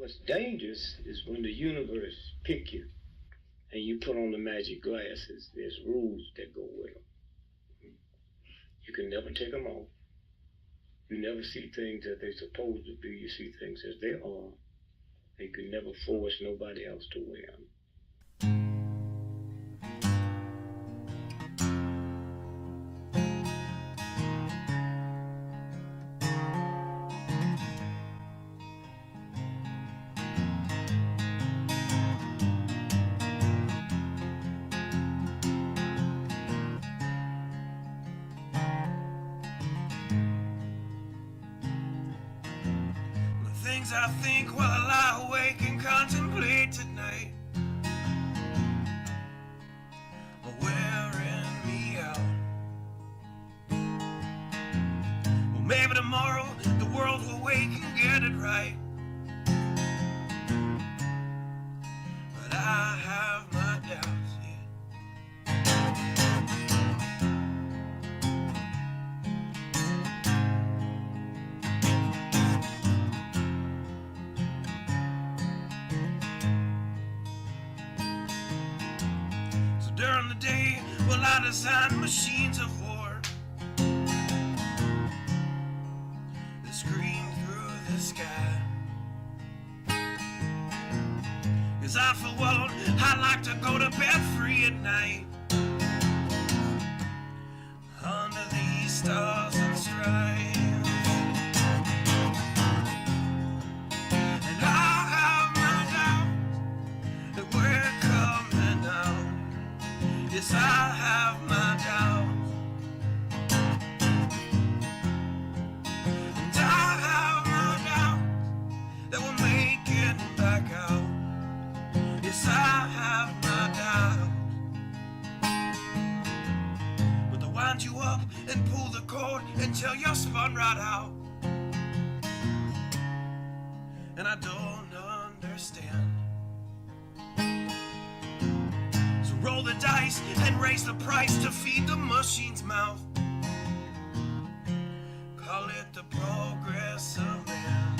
What's dangerous is when the universe pick you and you put on the magic glasses. There's rules that go with them. You can never take them off. You never see things as they're supposed to be. You see things as they are. You can never force nobody else to wear them. Things I think while I lie awake and contemplate tonight are wearing me out. Well, maybe tomorrow the world will wake and get it right, but I have my doubts, yeah. During the day, well, I design machines of war that scream through the sky. 'Cause I, for one, I like to go to bed free at night under these stars and stripes. And I have my doubts that we're coming out. Yes, I have my doubts, and I have my doubts that we'll make it back out. Yes, I have my doubts, but they'll wind you up and pull the cord until you're spun right out. And I don't understand. Roll the dice and raise the price to feed the machine's mouth. Call it the progress of man.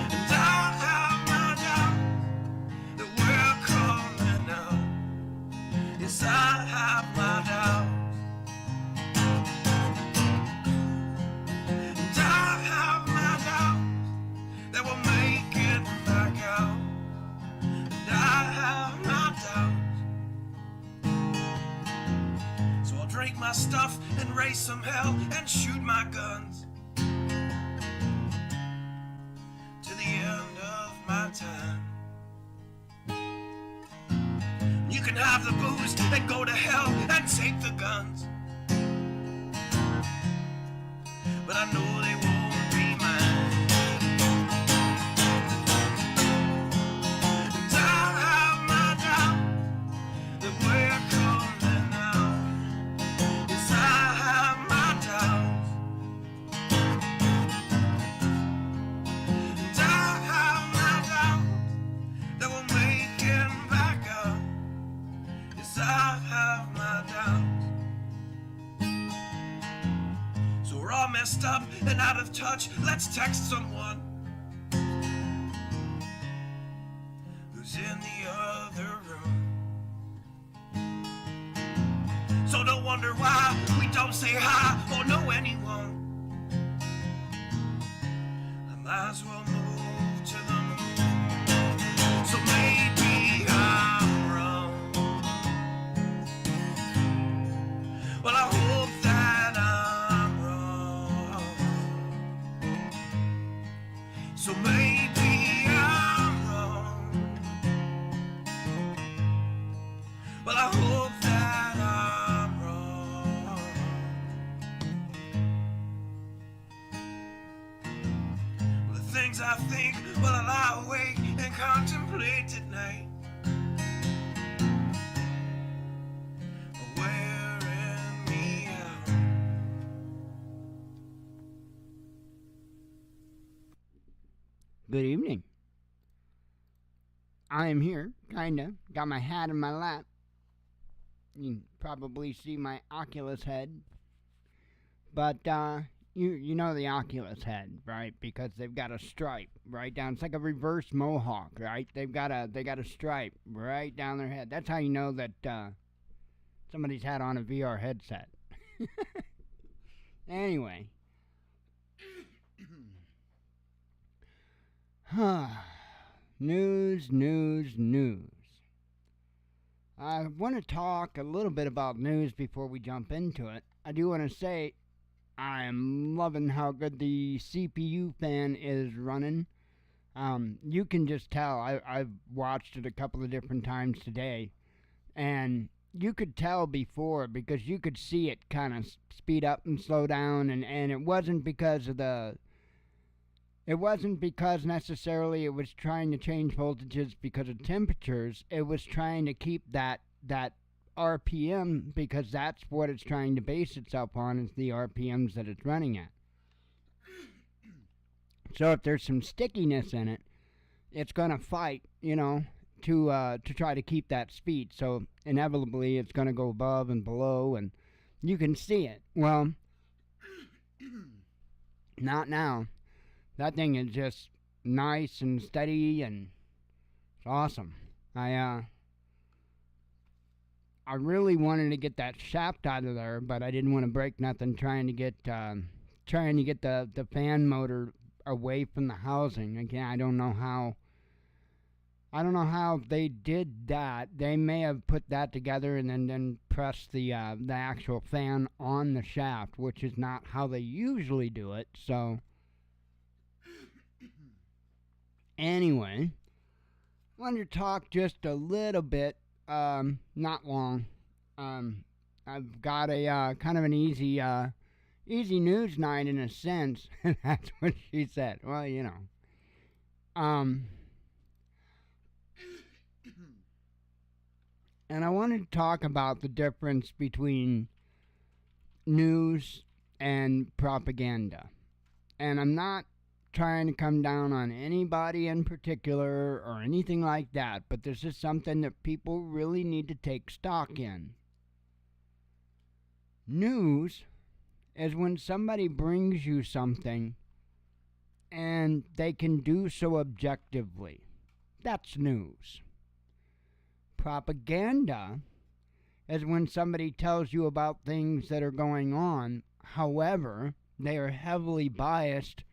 And I have my doubt that we're coming out. Yes, I have my doubts. And I have my doubts that we'll make it back out. I have my doubts, so I'll drink my stuff and raise some hell and shoot my guns to the end of my time. You can have the booze and go to hell and take the guns, but I know they won't be mine. That we're coming out. Yes, I have my doubts, and I have my doubts that we'll make it back up. Yes, I have my doubts. So we're all messed up and out of touch. Let's text someone who's in the other room. So don't wonder why we don't say hi or know anyone. I might as well move to the moon. So maybe I'm wrong. Well, I hope that I'm wrong. So maybe I'm wrong. Well, I hope that I'm wrong. Well, the things I think while I lie awake and contemplate at night are wearing me out. Good evening. I am here, kinda. Got my hat in my lap. You can probably see my Oculus head. But, you know the Oculus head, right? Because they've got a stripe right down. It's like a reverse mohawk, right? They got a stripe right down their head. That's how you know that somebody's had on a VR headset. Anyway, news. I want to talk a little bit about news before we jump into it. I do want to say I'm loving how good the CPU fan is running. You can just tell. I've watched it a couple of different times today, and you could tell before because you could see it kind of speed up and slow down, and it wasn't because of the. It wasn't because necessarily it was trying to change voltages because of temperatures. It was trying to keep that RPM because that's what it's trying to base itself on is the RPMs that it's running at. So if there's some stickiness in it, it's gonna fight, to try to keep that speed. So inevitably it's gonna go above and below, and you can see it. Well, not now. That thing is just nice and steady, and it's awesome. I really wanted to get that shaft out of there, but I didn't want to break nothing trying to get the fan motor away from the housing. Again, I don't know how they did that. They may have put that together and then pressed the actual fan on the shaft, which is not how they usually do it. So anyway, I wanted to talk just a little bit, not long. I've got a kind of an easy news night in a sense. That's what she said. Well, and I wanted to talk about the difference between news and propaganda. And I'm not trying to come down on anybody in particular or anything like that, but this is something that people really need to take stock in. News is when somebody brings you something and they can do so objectively. That's news. Propaganda is when somebody tells you about things that are going on, however, they are heavily biased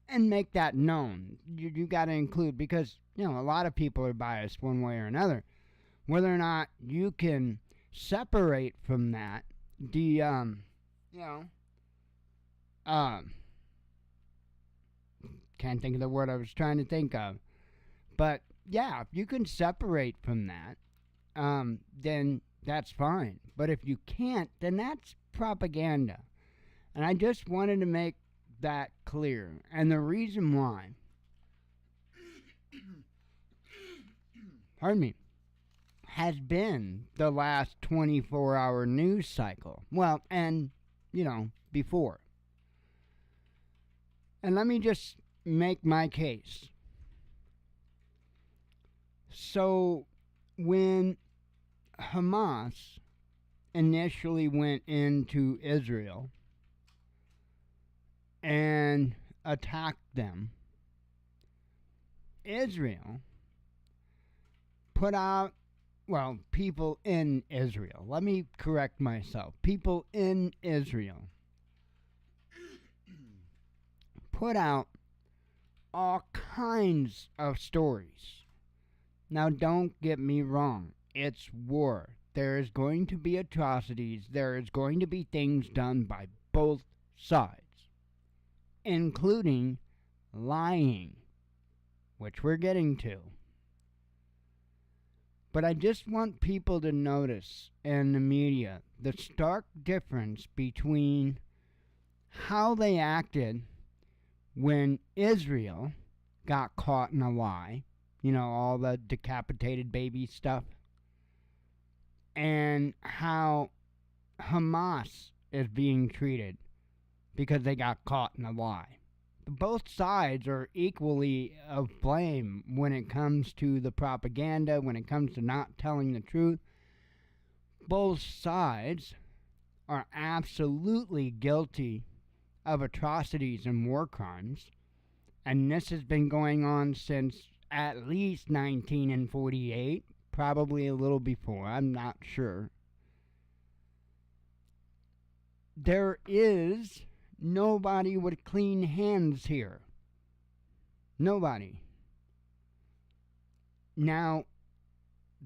and make that known. You got to include, because a lot of people are biased one way or another. Whether or not you can separate from that, can't think of the word I was trying to think of, but yeah, if you can separate from that, then that's fine. But if you can't, then that's propaganda. And I just wanted to make that clear. And the reason why, pardon me, has been the last 24-hour news cycle. Well, and, before. And let me just make my case. So, when Hamas initially went into Israel and attacked them, Israel put out, people in Israel, let me correct myself, people in Israel put out all kinds of stories. Now, don't get me wrong, it's war. There is going to be atrocities, there is going to be things done by both sides, including lying, which we're getting to. But I just want people to notice in the media the stark difference between how they acted when Israel got caught in a lie, all the decapitated baby stuff, and how Hamas is being treated because they got caught in a lie. Both sides are equally of blame when it comes to the propaganda, when it comes to not telling the truth. Both sides are absolutely guilty of atrocities and war crimes, and this has been going on since at least 1948, probably a little before, I'm not sure. There is nobody with clean hands here. Nobody. Now,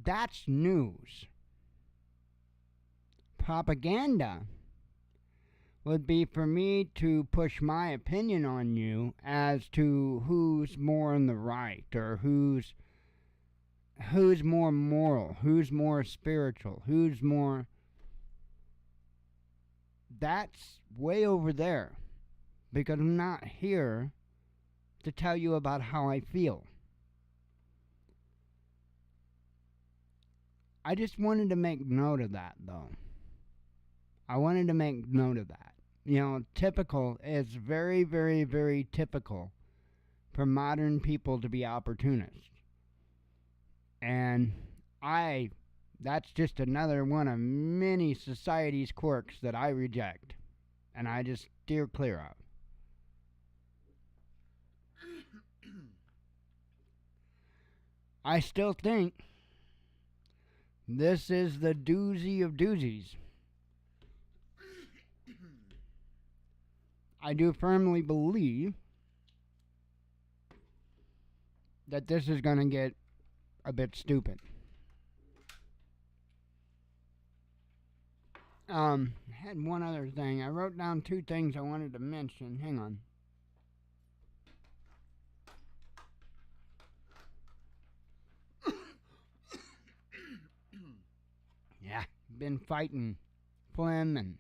that's news. Propaganda would be for me to push my opinion on you as to who's more in the right, or who's more moral, who's more spiritual, who's more... That's way over there, because I'm not here to tell you about how I feel. I just wanted to make note of that, though. I wanted to make note of that. You know, typical is very, very, very typical for modern people to be opportunists. And that's just another one of many society's quirks that I reject. And I just steer clear of. I still think this is the doozy of doozies. I do firmly believe that this is going to get a bit stupid. I had one other thing. I wrote down two things I wanted to mention. Hang on. Yeah, been fighting phlegm and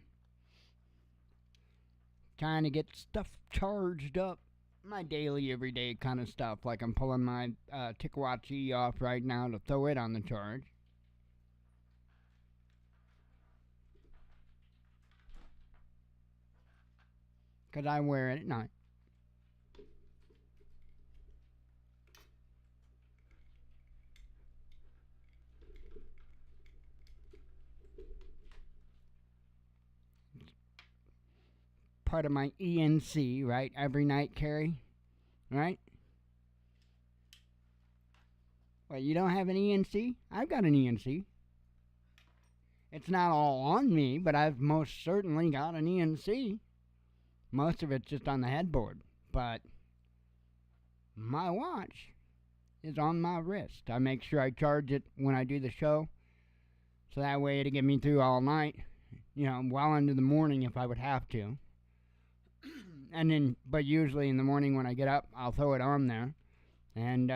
trying to get stuff charged up. My daily, everyday kind of stuff. Like I'm pulling my Tikwachi off right now to throw it on the charge. Because I wear it at night. Part of my ENC, right? Every night carry, right? Well, you don't have an ENC? I've got an ENC. It's not all on me, but I've most certainly got an ENC. Most of it's just on the headboard, but my watch is on my wrist. I make sure I charge it when I do the show, so that way it'll get me through all night, you know, well into the morning if I would have to. And then, but usually in the morning when I get up, I'll throw it on there and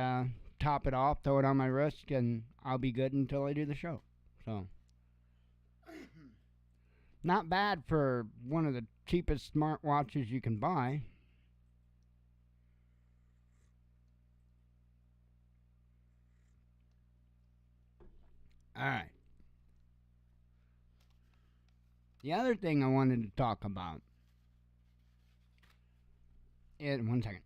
top it off, throw it on my wrist, and I'll be good until I do the show. So, not bad for one of the cheapest smartwatches you can buy. Alright. The other thing I wanted to talk about is, one second.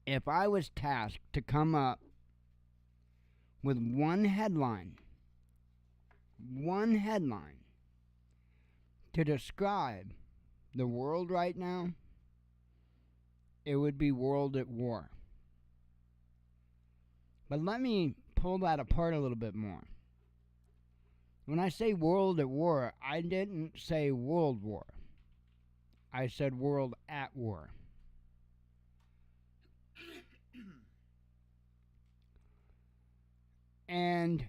If I was tasked to come up with one headline to describe the world right now, it would be World at War. But let me pull that apart a little bit more. When I say World at War, I didn't say World War. I said World at War. And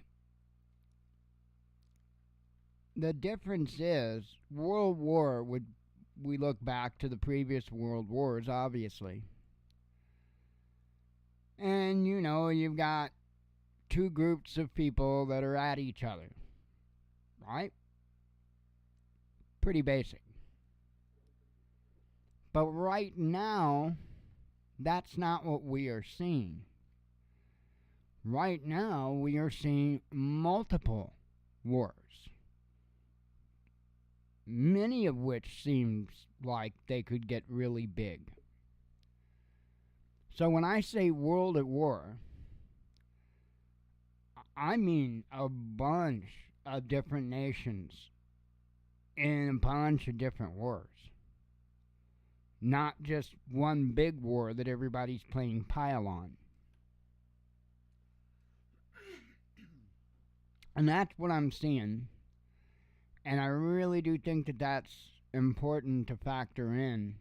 the difference is, World War we look back to the previous world wars, obviously. And, you know, you've got two groups of people that are at each other. Right? Pretty basic. But right now, that's not what we are seeing. Right now, we are seeing multiple wars. Many of which seems like they could get really big. So when I say World at War, I mean a bunch of different nations in a bunch of different wars. Not just one big war that everybody's playing pile on. And that's what I'm seeing. And I really do think that that's important to factor in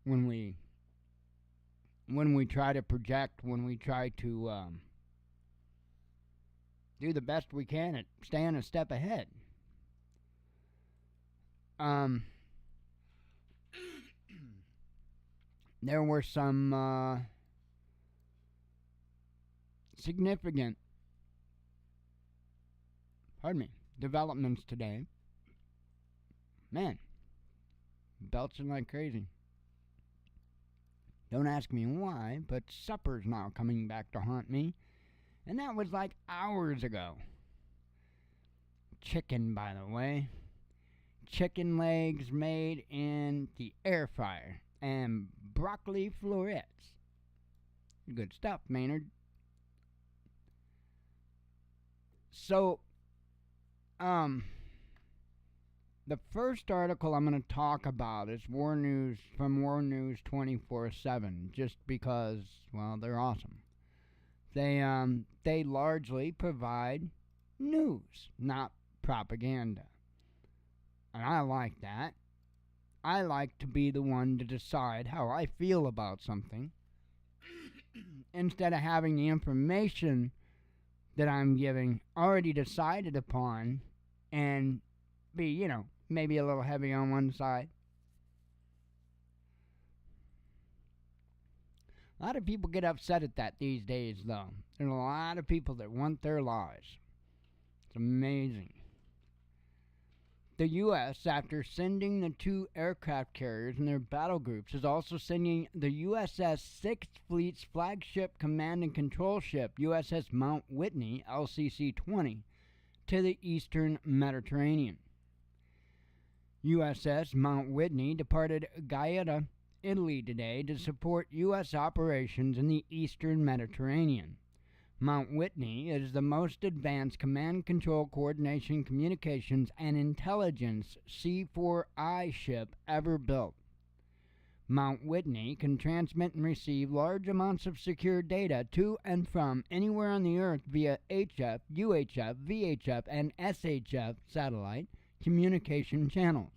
when we try to project, when we try to do the best we can at staying a step ahead. There were some significant, developments today. Man, belching like crazy. Don't ask me why, but supper's now coming back to haunt me. And that was like hours ago. Chicken, by the way. Chicken legs made in the air fryer. And broccoli florets. Good stuff, Maynard. So, the first article I'm going to talk about is War News from War News 24/7, just because, well, they're awesome. They largely provide news, not propaganda. And I like that. I like to be the one to decide how I feel about something instead of having the information that I'm giving already decided upon and be, maybe a little heavy on one side. A lot of people get upset at that these days, though. There's a lot of people that want their lies. It's amazing. The U.S., after sending the 2 aircraft carriers and their battle groups, is also sending the USS 6th Fleet's flagship command and control ship, USS Mount Whitney, LCC-20, to the eastern Mediterranean. USS Mount Whitney departed Gaza, Italy today to support U.S. operations in the eastern Mediterranean. Mount Whitney is the most advanced command, control, coordination, communications, and intelligence C4I ship ever built. Mount Whitney can transmit and receive large amounts of secure data to and from anywhere on the Earth via HF, UHF, VHF, and SHF satellite communication channels.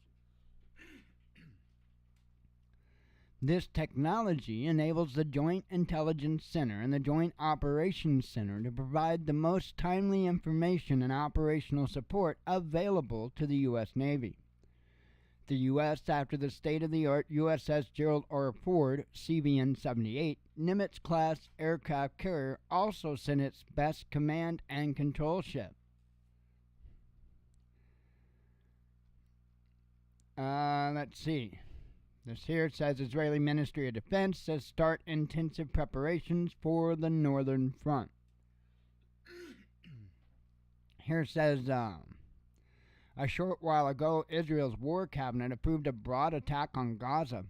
This technology enables the Joint Intelligence Center and the Joint Operations Center to provide the most timely information and operational support available to the U.S. Navy. The U.S., after the state-of-the-art USS Gerald R. Ford CVN-78 Nimitz-class aircraft carrier, also sent its best command and control ship. Let's see. This here says Israeli Ministry of Defense says start intensive preparations for the Northern Front. Here says, a short while ago, Israel's war cabinet approved a broad attack on Gaza.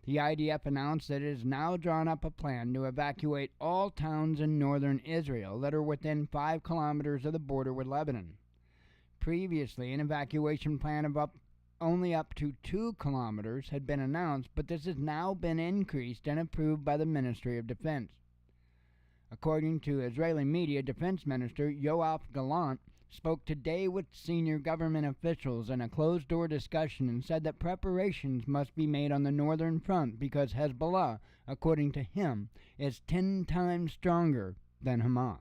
The IDF announced that it has now drawn up a plan to evacuate all towns in northern Israel that are within 5 kilometers of the border with Lebanon. Previously, an evacuation plan of only up to 2 kilometers had been announced, but this has now been increased and approved by the Ministry of Defense. According to Israeli media, Defense Minister Yoav Gallant spoke today with senior government officials in a closed-door discussion and said that preparations must be made on the northern front because Hezbollah, according to him, is 10 times stronger than Hamas.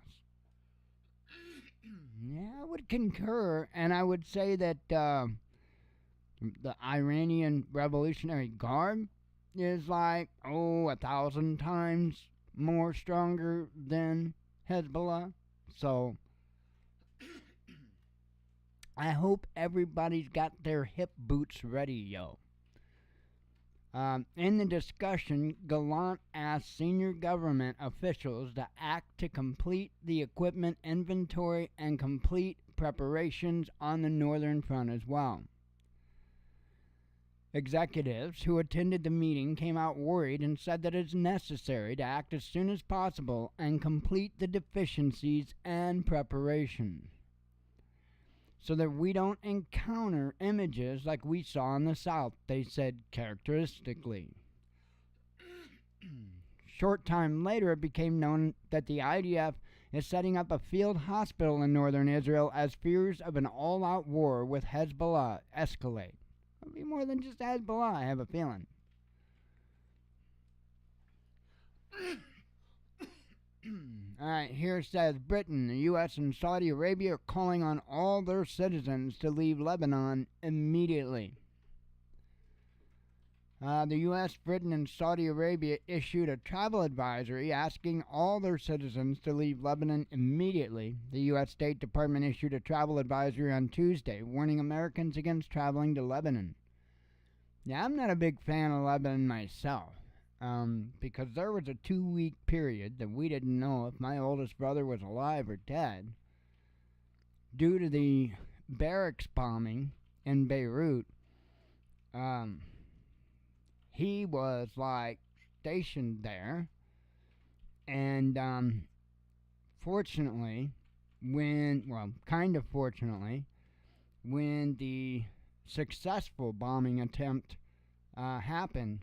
Yeah, I would concur, and I would say that the Iranian Revolutionary Guard is like, 1,000 times more stronger than Hezbollah. So, I hope everybody's got their hip boots ready, yo. In the discussion, Gallant asked senior government officials to act to complete the equipment inventory and complete preparations on the northern front as well. Executives who attended the meeting came out worried and said that it's necessary to act as soon as possible and complete the deficiencies and preparation so that we don't encounter images like we saw in the South, they said characteristically. Short time later, it became known that the IDF is setting up a field hospital in northern Israel as fears of an all-out war with Hezbollah escalate. It'll be more than just Hezbollah, I have a feeling. Alright, here it says Britain, the U.S., and Saudi Arabia are calling on all their citizens to leave Lebanon immediately. The U.S., Britain, and Saudi Arabia issued a travel advisory asking all their citizens to leave Lebanon immediately. The U.S. State Department issued a travel advisory on Tuesday, warning Americans against traveling to Lebanon. Yeah, I'm not a big fan of Lebanon myself, because there was a 2-week period that we didn't know if my oldest brother was alive or dead due to the barracks bombing in Beirut. He was stationed there, and fortunately, when the successful bombing attempt happened,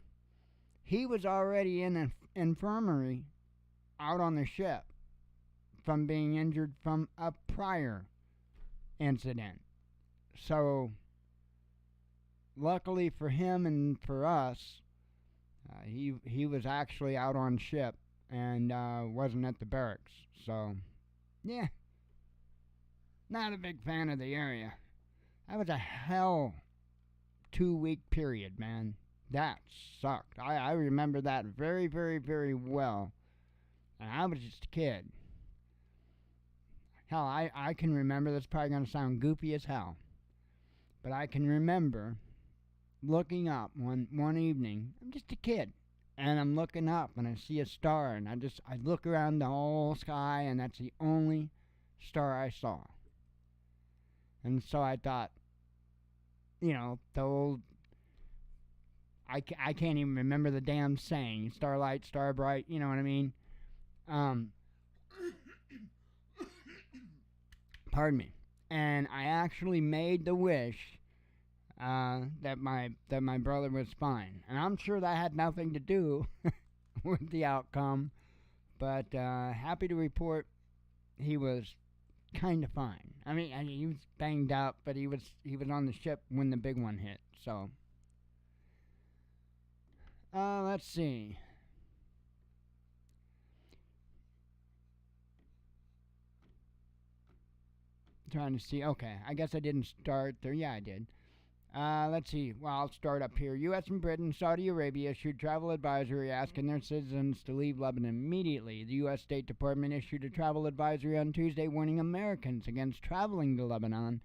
he was already in an infirmary out on the ship from being injured from a prior incident. So luckily for him and for us, he was actually out on ship and wasn't at the barracks. So, yeah, not a big fan of the area. That was a hell 2-week period, man. That sucked. I remember that very, very, very well. And I was just a kid. Hell, I can remember, that's probably going to sound goofy as hell, but I can remember looking up one evening. I'm just a kid, and I'm looking up, and I see a star, and I look around the whole sky, and that's the only star I saw. And so I thought, the old, I can't even remember the damn saying, starlight, star bright, you know what I mean? Pardon me. And I actually made the wish that my brother was fine, and I'm sure that had nothing to do with the outcome, but happy to report he was kind of fine. I mean, he was banged up, but he was on the ship when the big one hit. So let's see. Trying to see. Okay, I guess I didn't start there. Yeah, I did. Let's see. Well, I'll start up here. U.S. and Britain, Saudi Arabia issued travel advisory asking their citizens to leave Lebanon immediately. The U.S. State Department issued a travel advisory on Tuesday warning Americans against traveling to Lebanon.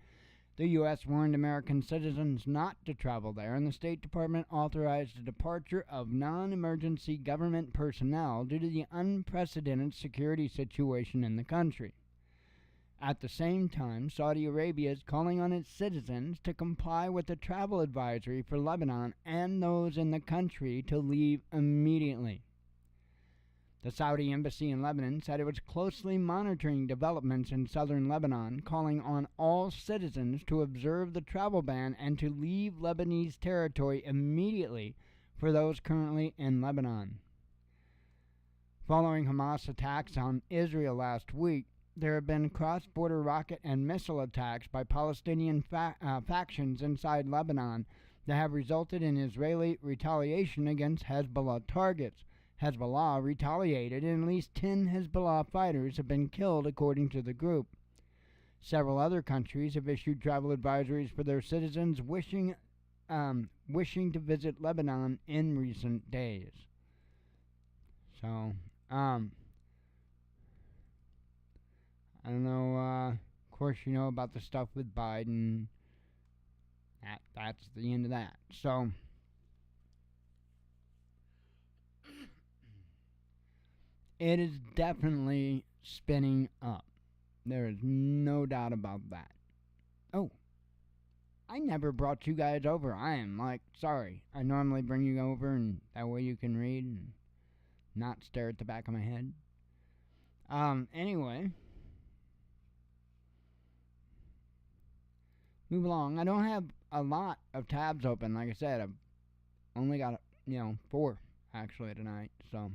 The U.S. warned American citizens not to travel there, and the State Department authorized the departure of non-emergency government personnel due to the unprecedented security situation in the country. At the same time, Saudi Arabia is calling on its citizens to comply with the travel advisory for Lebanon and those in the country to leave immediately. The Saudi embassy in Lebanon said it was closely monitoring developments in southern Lebanon, calling on all citizens to observe the travel ban and to leave Lebanese territory immediately for those currently in Lebanon. Following Hamas attacks on Israel last week, there have been cross-border rocket and missile attacks by Palestinian factions inside Lebanon that have resulted in Israeli retaliation against Hezbollah targets. Hezbollah retaliated, and at least 10 Hezbollah fighters have been killed, according to the group. Several other countries have issued travel advisories for their citizens wishing to visit Lebanon in recent days. So, I don't know, of course you know about the stuff with Biden. That's the end of that. So, it is definitely spinning up. There is no doubt about that. Oh, I never brought you guys over. I am like, sorry. I normally bring you over and that way you can read and not stare at the back of my head. Anyway. Move along. I don't have a lot of tabs open. Like I said, I've only got, 4 actually tonight. So,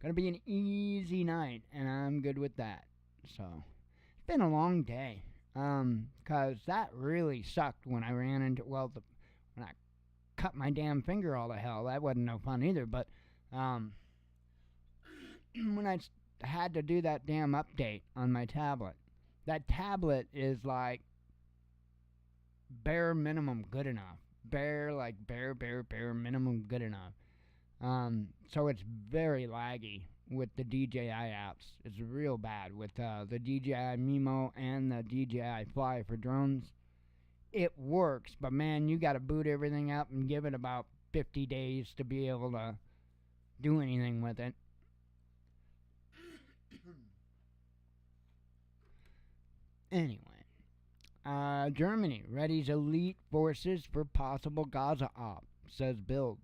gonna be an easy night, and I'm good with that. So, it's been a long day. 'Cause that really sucked when I ran into, when I cut my damn finger all to hell. That wasn't no fun either. But, when I had to do that damn update on my tablet. That tablet is like bare minimum good enough. Bare minimum good enough. So it's very laggy with the DJI apps. It's real bad with the DJI Mimo and the DJI Fly for drones. It works, but man, you gotta boot everything up and give it about 50 days to be able to do anything with it. Anyway. Germany readies elite forces for possible Gaza op, says Bild.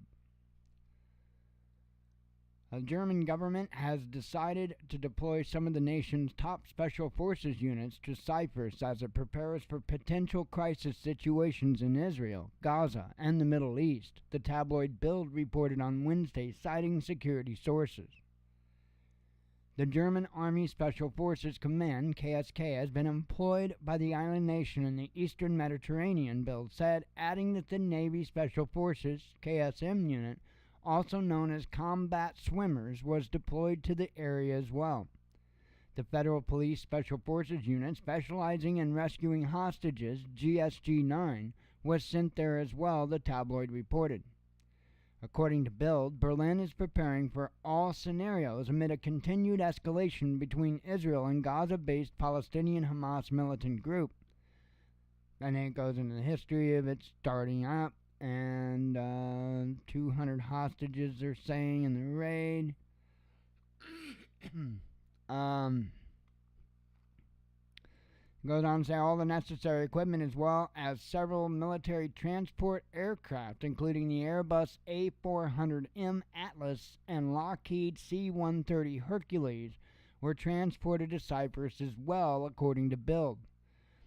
The German government has decided to deploy some of the nation's top special forces units to Cyprus as it prepares for potential crisis situations in Israel, Gaza, and the Middle East, the tabloid Bild reported on Wednesday, citing security sources. The German Army Special Forces Command, KSK, has been employed by the island nation in the eastern Mediterranean, Bild said, adding that the Navy Special Forces, KSM unit, also known as Combat Swimmers, was deployed to the area as well. The Federal Police Special Forces unit, specializing in rescuing hostages, GSG-9, was sent there as well, the tabloid reported. According to Bild, Berlin is preparing for all scenarios amid a continued escalation between Israel and Gaza-based Palestinian Hamas militant group. And it goes into the history of it starting up, and 200 hostages they're saying in the raid. Goes on to say all the necessary equipment as well as several military transport aircraft, including the Airbus A400M Atlas and Lockheed C-130 Hercules, were transported to Cyprus as well, according to Bild.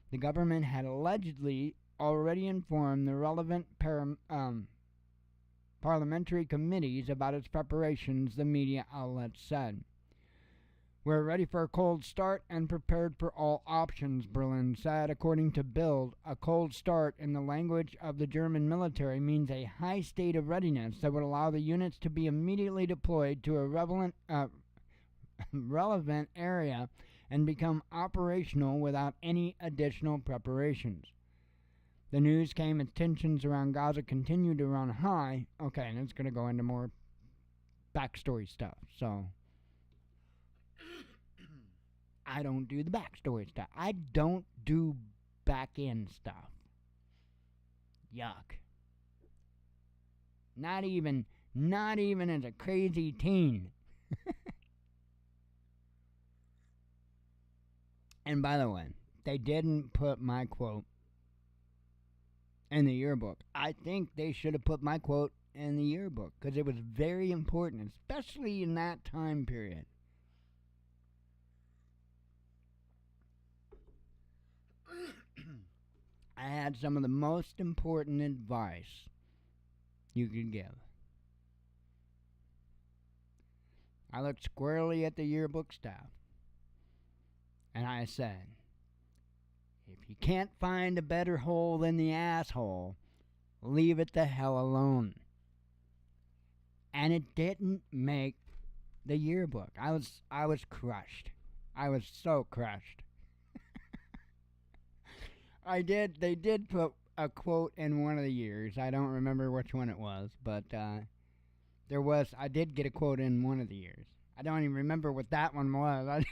The government had allegedly already informed the relevant parliamentary committees about its preparations, the media outlet said. We're ready for a cold start and prepared for all options, Berlin said. According to Bild, a cold start in the language of the German military means a high state of readiness that would allow the units to be immediately deployed to a relevant area and become operational without any additional preparations. The news came as tensions around Gaza continued to run high. Okay, and it's going to go into more backstory stuff, so I don't do the backstory stuff. I don't do back-end stuff. Yuck. Not even as a crazy teen. And by the way, they didn't put my quote in the yearbook. I think they should have put my quote in the yearbook because it was very important, especially in that time period. I had some of the most important advice you could give. I looked squarely at the yearbook staff and I said, if you can't find a better hole than the asshole, leave it the hell alone. And it didn't make the yearbook. I was crushed. I was so crushed. They did put a quote in one of the years. I don't remember which one it was, but I did get a quote in one of the years. I don't even remember what that one was. I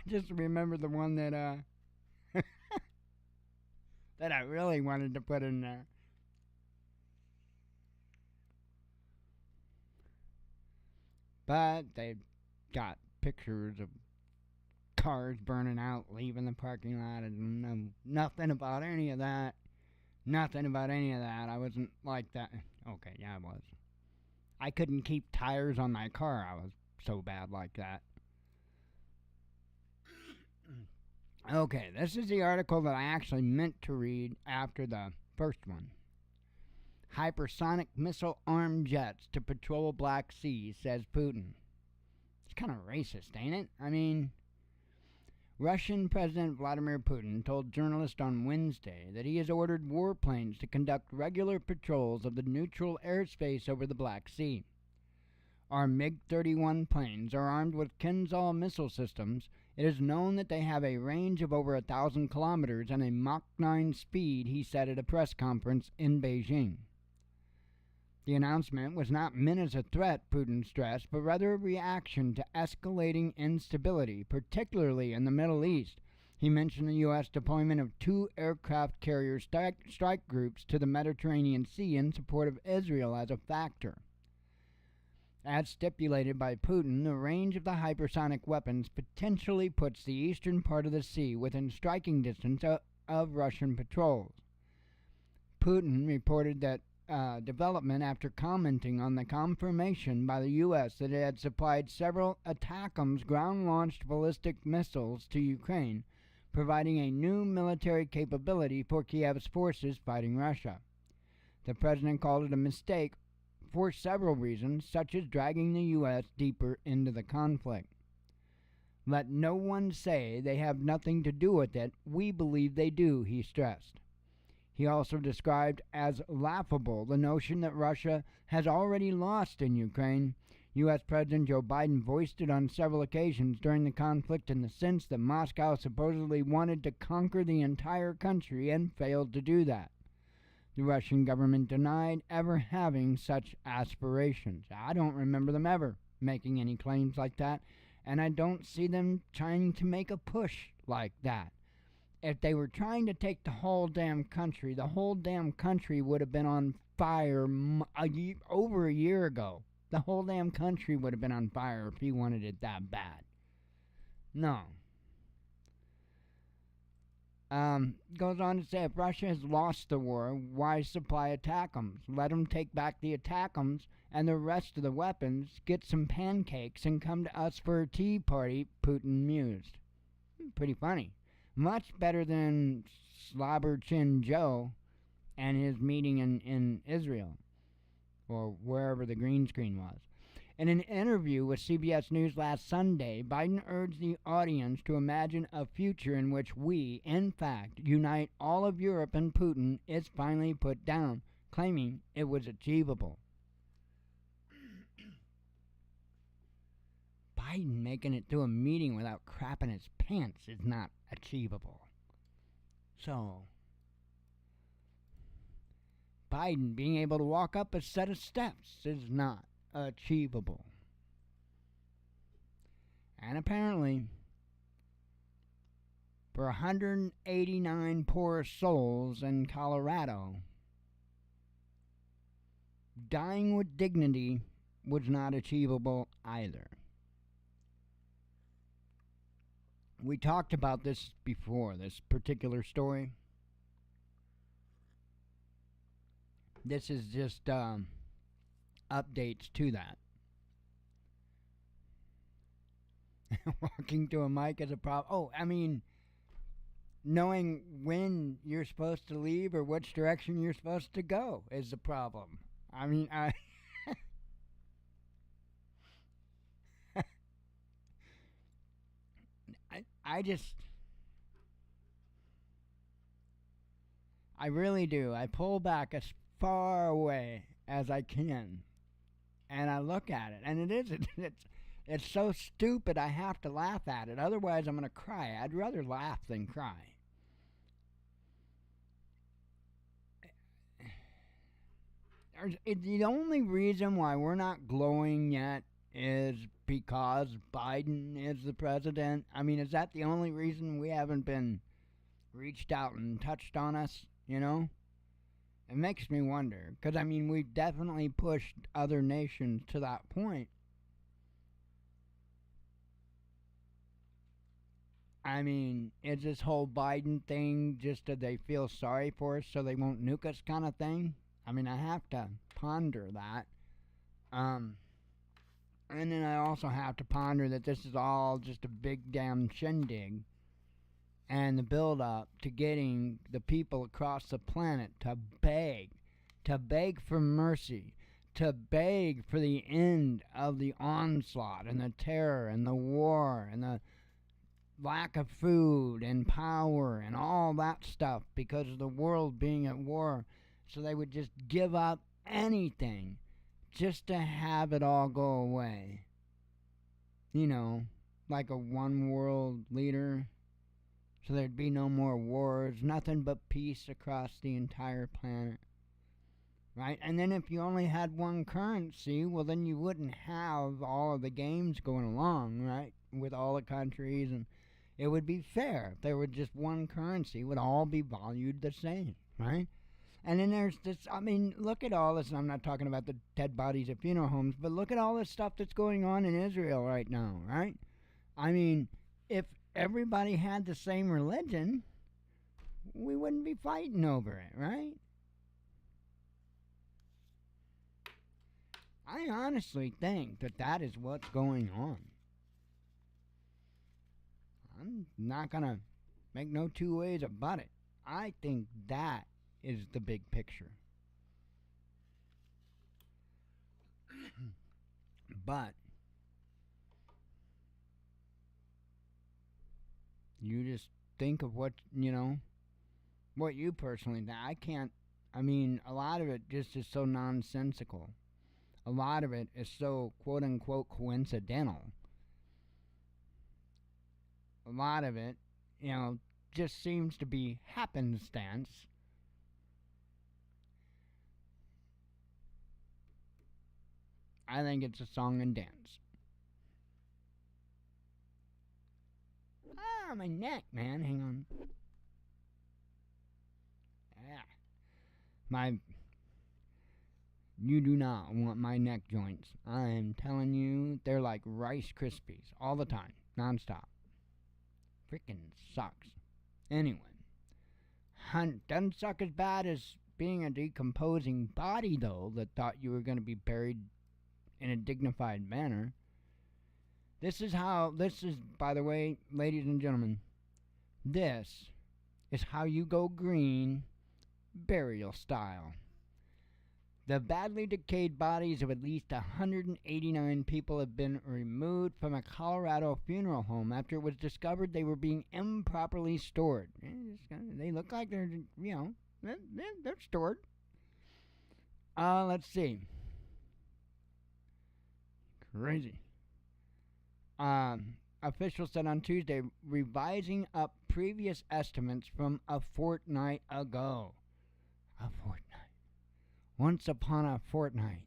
just remember the one that that I really wanted to put in there. But they got pictures of cars burning out, leaving the parking lot, and nothing about any of that. nothing about any of that. I wasn't like that. Okay, yeah, I was. I couldn't keep tires on my car. I was so bad like that. Okay, this is the article that I actually meant to read after the first one. Hypersonic missile-armed jets to patrol Black Sea, says Putin. It's kind of racist, ain't it? I mean, Russian President Vladimir Putin told journalists on Wednesday that he has ordered warplanes to conduct regular patrols of the neutral airspace over the Black Sea. Our MiG-31 planes are armed with Kinzhal missile systems. It is known that they have a range of over 1,000 kilometers and a Mach 9 speed, he said at a press conference in Beijing. The announcement was not meant as a threat, Putin stressed, but rather a reaction to escalating instability, particularly in the Middle East. He mentioned the U.S. deployment of 2 aircraft carrier strike groups to the Mediterranean Sea in support of Israel as a factor. As stipulated by Putin, the range of the hypersonic weapons potentially puts the eastern part of the sea within striking distance of Russian patrols. Putin reported that development after commenting on the confirmation by the U.S. that it had supplied several ATACMS ground-launched ballistic missiles to Ukraine, providing a new military capability for Kiev's forces fighting Russia. The president called it a mistake for several reasons, such as dragging the U.S. deeper into the conflict. Let no one say they have nothing to do with it. We believe they do, he stressed. He also described as laughable the notion that Russia has already lost in Ukraine. U.S. President Joe Biden voiced it on several occasions during the conflict in the sense that Moscow supposedly wanted to conquer the entire country and failed to do that. The Russian government denied ever having such aspirations. I don't remember them ever making any claims like that, and I don't see them trying to make a push like that. If they were trying to take the whole damn country would have been on fire over a year ago. The whole damn country would have been on fire if he wanted it that bad. No. Goes on to say, if Russia has lost the war, why supply ATACMS? Let them take back the ATACMS and the rest of the weapons, get some pancakes, and come to us for a tea party, Putin mused. Pretty funny. Much better than Slobber Chin Joe and his meeting in Israel, or wherever the green screen was. In an interview with CBS News last Sunday, Biden urged the audience to imagine a future in which we, in fact, unite all of Europe and Putin is finally put down, claiming it was achievable. Biden making it through a meeting without crapping his pants is not achievable. So, Biden being able to walk up a set of steps is not achievable. And apparently, for 189 poor souls in Colorado, dying with dignity was not achievable either. We talked about this before, this particular story. This is just updates to that. Walking to a mic is a problem. Oh, I mean, knowing when you're supposed to leave or which direction you're supposed to go is the problem. I mean, I really do. I pull back as far away as I can, and I look at it, and it's so stupid I have to laugh at it. Otherwise, I'm going to cry. I'd rather laugh than cry. The only reason why we're not glowing yet is because Biden is the president. I mean, is that the only reason we haven't been reached out and touched on us, you know? It makes me wonder, because, I mean, we've definitely pushed other nations to that point. I mean, is this whole Biden thing just that they feel sorry for us so they won't nuke us kind of thing? I mean, I have to ponder that. And then I also have to ponder that this is all just a big damn shindig and the build up to getting the people across the planet to beg for mercy, to beg for the end of the onslaught and the terror and the war and the lack of food and power and all that stuff because of the world being at war. So they would just give up anything just to have it all go away. You know, like a one world leader. So there'd be no more wars, nothing but peace across the entire planet. Right? And then if you only had one currency, well then you wouldn't have all of the games going along, right? With all the countries, and it would be fair. If there were just one currency, it would all be valued the same, right? And then there's this, I mean, look at all this, and I'm not talking about the dead bodies at funeral homes, but look at all this stuff that's going on in Israel right now, right? I mean, if everybody had the same religion, we wouldn't be fighting over it, right? I honestly think that that is what's going on. I'm not going to make no two ways about it. I think that is the big picture. But you just think of what, what you personally think. I can't, I mean, a lot of it just is so nonsensical. A lot of it is so quote-unquote coincidental. A lot of it, just seems to be happenstance. I think it's a song and dance. Ah, my neck, man. Hang on. Ah. You do not want my neck joints. I am telling you, they're like Rice Krispies all the time, nonstop. Freaking sucks. Anyway, doesn't suck as bad as being a decomposing body, though, that thought you were going to be buried in a dignified manner. This is, by the way, ladies and gentlemen, this is how you go green, burial style. The badly decayed bodies of at least 189 people have been removed from a Colorado funeral home after it was discovered they were being improperly stored. They look like they're stored. Let's see. Crazy. Officials said on Tuesday, revising up previous estimates from a fortnight ago. Once upon a fortnight.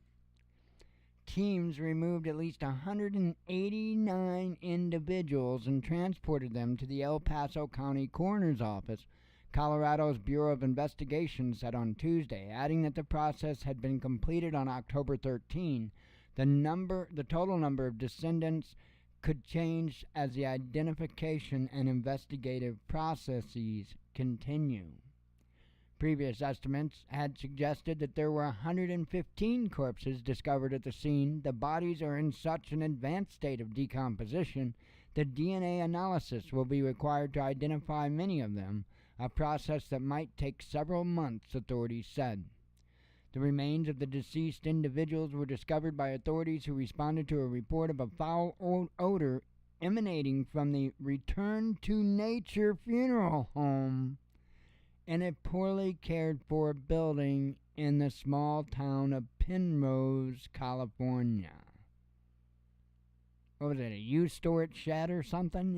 Teams removed at least 189 individuals and transported them to the El Paso County Coroner's Office, Colorado's Bureau of Investigation said on Tuesday, adding that the process had been completed on October 13. The total number of descendants could change as the identification and investigative processes continue. Previous estimates had suggested that there were 115 corpses discovered at the scene. The bodies are in such an advanced state of decomposition that DNA analysis will be required to identify many of them, a process that might take several months, authorities said. The remains of the deceased individuals were discovered by authorities who responded to a report of a foul odor emanating from the Return to Nature funeral home in a poorly cared for building in the small town of Penrose, California. What was it, a used storage shed or something,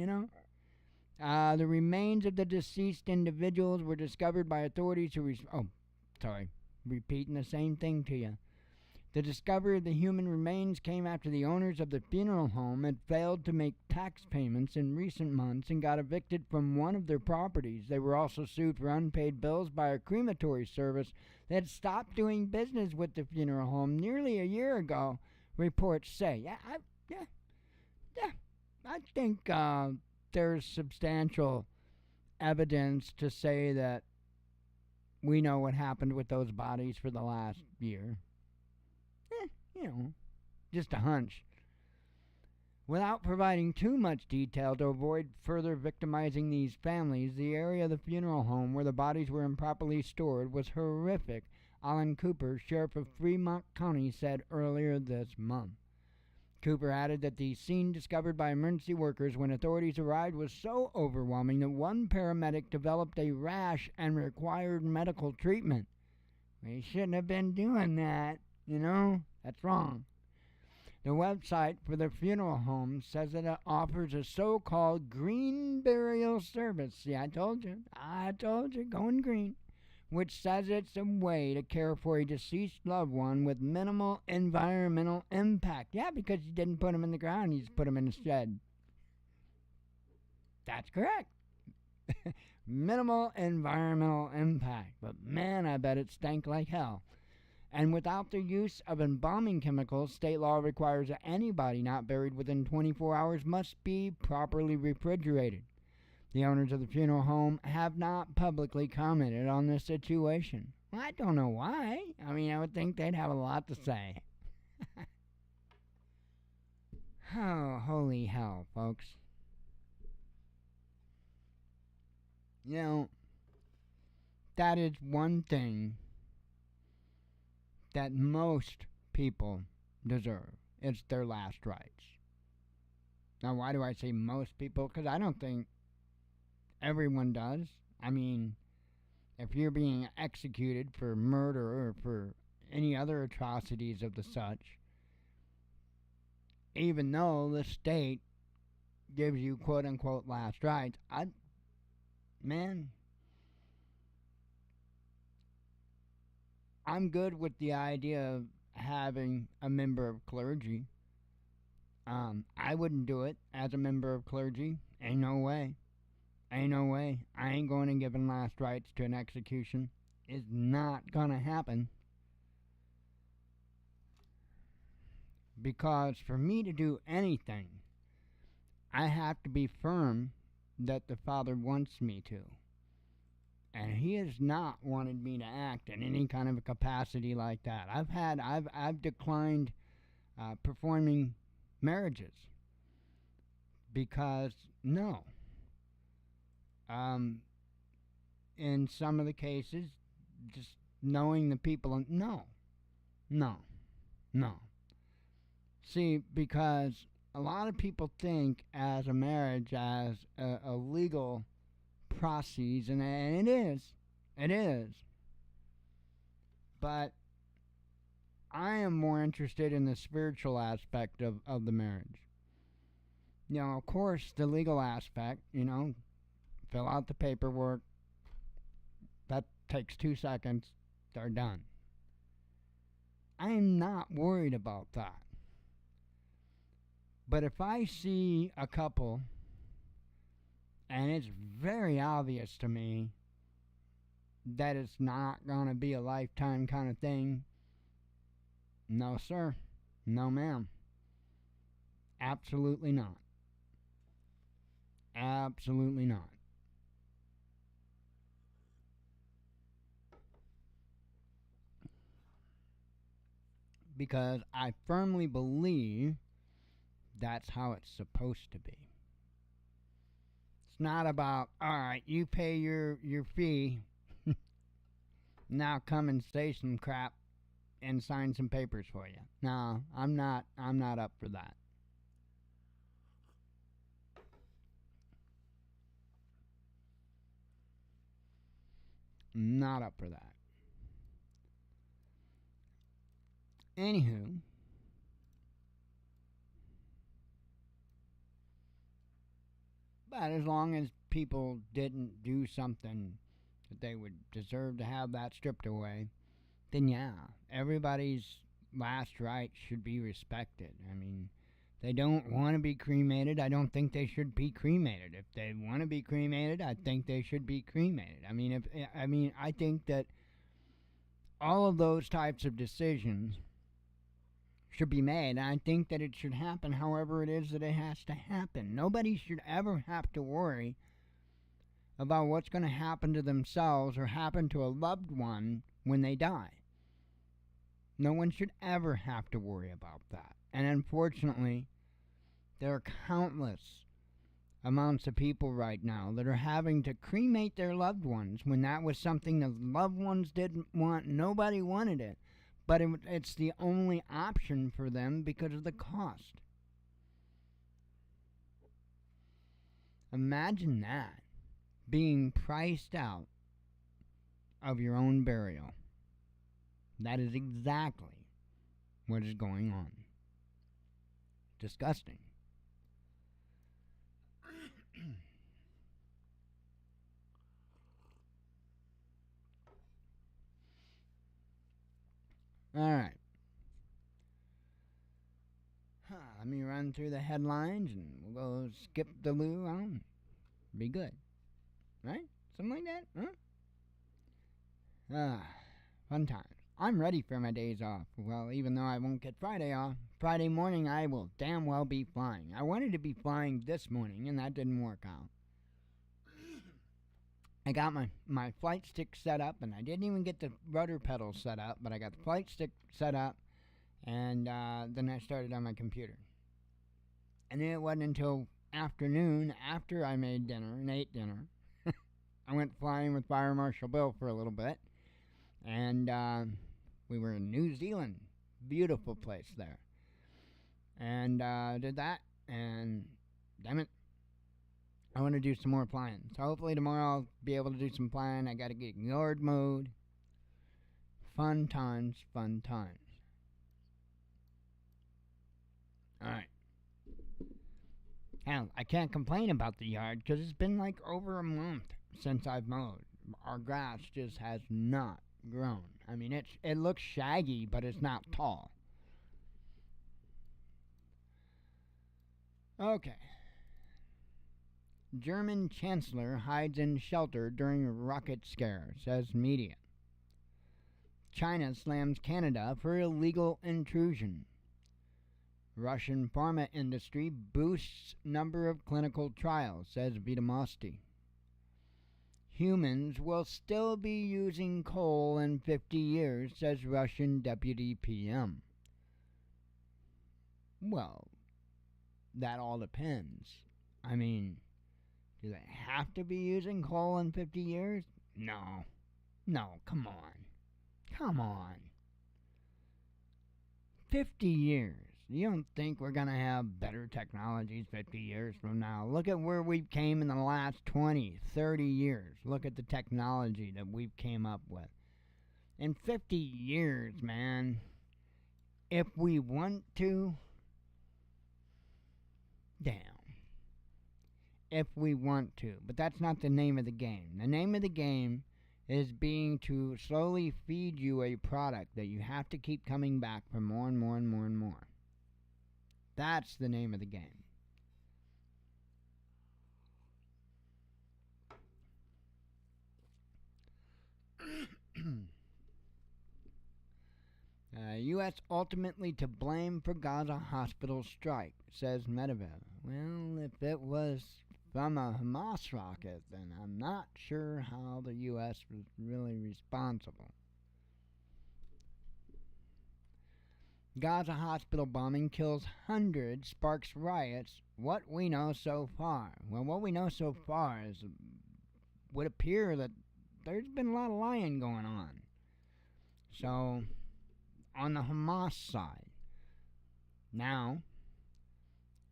The remains of the deceased individuals were discovered by authorities who repeating the same thing to you. The discovery of the human remains came after the owners of the funeral home had failed to make tax payments in recent months and got evicted from one of their properties. They were also sued for unpaid bills by a crematory service that had stopped doing business with the funeral home nearly a year ago, reports say. I think there's substantial evidence to say that we know what happened with those bodies for the last year. You know, just a hunch. Without providing too much detail to avoid further victimizing these families, the area of the funeral home where the bodies were improperly stored was horrific, Alan Cooper, sheriff of Fremont County, said earlier this month. Cooper added that the scene discovered by emergency workers when authorities arrived was so overwhelming that one paramedic developed a rash and required medical treatment. We shouldn't have been doing that, you know? That's wrong. The website for the funeral home says that it offers a so-called green burial service. See, I told you, going green. Which says it's a way to care for a deceased loved one with minimal environmental impact. Yeah, because you didn't put him in the ground, you just put him in a shed. That's correct. Minimal environmental impact. But man, I bet it stank like hell. And without the use of embalming chemicals, state law requires that anybody not buried within 24 hours must be properly refrigerated. The owners of the funeral home have not publicly commented on this situation. Well, I don't know why. I mean, I would think they'd have a lot to say. Oh, holy hell, folks. You know, that is one thing that most people deserve. It's their last rites. Now, why do I say most people? Because I don't think everyone does. I mean, if you're being executed for murder or for any other atrocities of the such, even though the state gives you quote-unquote last rites, I'm good with the idea of having a member of clergy. I wouldn't do it as a member of clergy. Ain't no way. Ain't no way. I ain't going to give last rites to an execution. It's not gonna happen. Because for me to do anything, I have to be firm that the Father wants me to. And He has not wanted me to act in any kind of a capacity like that. I've declined performing marriages because no. In some of the cases, just knowing the people, no. See, because a lot of people think as a marriage as a legal process, and it is. But I am more interested in the spiritual aspect of the marriage. You know, of course, the legal aspect, you know, fill out the paperwork. That takes 2 seconds. They're done. I'm not worried about that. But if I see a couple, and it's very obvious to me that it's not going to be a lifetime kind of thing, no, sir. No, ma'am. Absolutely not. Absolutely not. Because I firmly believe that's how it's supposed to be. It's not about, alright, you pay your fee, now come and say some crap and sign some papers for you. No, I'm not up for that. Not up for that. Anywho, but as long as people didn't do something that they would deserve to have that stripped away, then yeah, everybody's last rites should be respected. I mean, they don't want to be cremated, I don't think they should be cremated. If they want to be cremated, I think they should be cremated. I think that all of those types of decisions should be made. And I think that it should happen however it is that it has to happen. Nobody should ever have to worry about what's going to happen to themselves or happen to a loved one when they die. No one should ever have to worry about that. And unfortunately, there are countless amounts of people right now that are having to cremate their loved ones when that was something the loved ones didn't want. Nobody wanted it. But it's the only option for them because of the cost. Imagine that, being priced out of your own burial. That is exactly what is going on. Disgusting. Alright. Let me run through the headlines and we'll go skip the loo on. Be good. Right? Something like that? Huh? Fun times. I'm ready for my days off. Well, even though I won't get Friday off, Friday morning I will damn well be flying. I wanted to be flying this morning and that didn't work out. I got my flight stick set up, and I didn't even get the rudder pedals set up, but I got the flight stick set up, and then I started on my computer. And then it wasn't until afternoon, after I made dinner and ate dinner, I went flying with Fire Marshal Bill for a little bit, and we were in New Zealand. Beautiful place there. And did that, and damn it, I want to do some more flying. So hopefully tomorrow I'll be able to do some flying. I got to get yard mode. Fun times, fun times. Alright. Hell, I can't complain about the yard because it's been like over a month since I've mowed. Our grass just has not grown. I mean, it looks shaggy, but it's not tall. Okay. German chancellor hides in shelter during rocket scare, says media. China slams Canada for illegal intrusion. Russian pharma industry boosts number of clinical trials, says Vitamosti. Humans will still be using coal in 50 years, says Russian deputy PM. Well, that all depends. I mean, do they have to be using coal in 50 years? No. No, come on. Come on. 50 years. You don't think we're going to have better technologies 50 years from now? Look at where we came in the last 20, 30 years. Look at the technology that we've came up with. In 50 years, man, if we want to, damn. If we want to. But that's not the name of the game. The name of the game is being to slowly feed you a product that you have to keep coming back for more and more and more and more. That's the name of the game. U.S. ultimately to blame for Gaza hospital strike, says Medvedev. Well, if it was from a Hamas rocket, then I'm not sure how the U.S. was really responsible. Gaza hospital bombing kills hundreds, sparks riots. What we know so far? Well, what we know so far is would appear that there's been a lot of lying going on. So, on the Hamas side, now,